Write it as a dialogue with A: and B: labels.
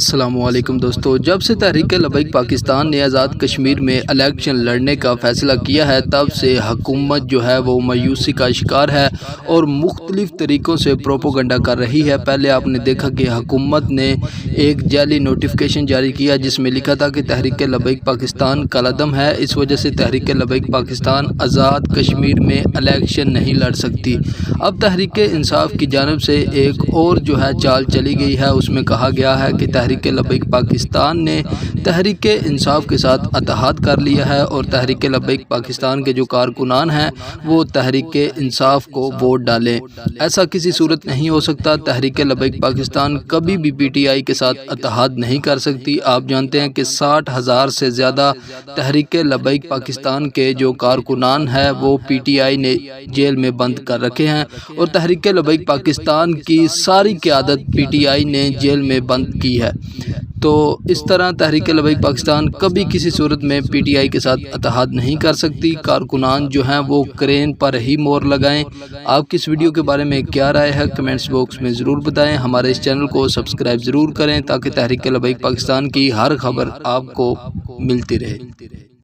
A: السلام علیکم دوستو، جب سے تحریک لبیک پاکستان نے آزاد کشمیر میں الیکشن لڑنے کا فیصلہ کیا ہے تب سے حکومت جو ہے وہ مایوسی کا شکار ہے اور مختلف طریقوں سے پروپیگنڈا کر رہی ہے۔ پہلے آپ نے دیکھا کہ حکومت نے ایک جعلی نوٹیفیکیشن جاری کیا جس میں لکھا تھا کہ تحریک لبیک پاکستان کالعدم ہے، اس وجہ سے تحریک لبیک پاکستان آزاد کشمیر میں الیکشن نہیں لڑ سکتی۔ اب تحریک انصاف کی جانب سے ایک اور جو ہے چال چلی گئی ہے، اس میں کہا گیا ہے کہ تحریک لبیک پاکستان نے تحریک انصاف کے ساتھ اتحاد کر لیا ہے اور تحریک لبیک پاکستان کے جو کارکنان ہیں وہ تحریک انصاف کو ووٹ ڈالیں۔ ایسا کسی صورت نہیں ہو سکتا۔ تحریک لبیک پاکستان کبھی بھی پی ٹی آئی کے ساتھ اتحاد نہیں کر سکتی۔ آپ جانتے ہیں کہ 60,000 سے زیادہ تحریک لبیک پاکستان کے جو کارکنان ہیں وہ پی ٹی آئی نے جیل میں بند کر رکھے ہیں اور تحریک لبیک پاکستان کی ساری قیادت پی ٹی آئی نے جیل میں بند کی ہے۔ تو اس طرح تحریک لبیک پاکستان کبھی کسی صورت میں پی ٹی آئی کے ساتھ اتحاد نہیں کر سکتی۔ کارکنان جو ہیں وہ کرین پر ہی مور لگائیں۔ آپ کی اس ویڈیو کے بارے میں کیا رائے ہے کمنٹس باکس میں ضرور بتائیں۔ ہمارے اس چینل کو سبسکرائب ضرور کریں تاکہ تحریک لبیک پاکستان کی ہر خبر آپ کو ملتی رہے۔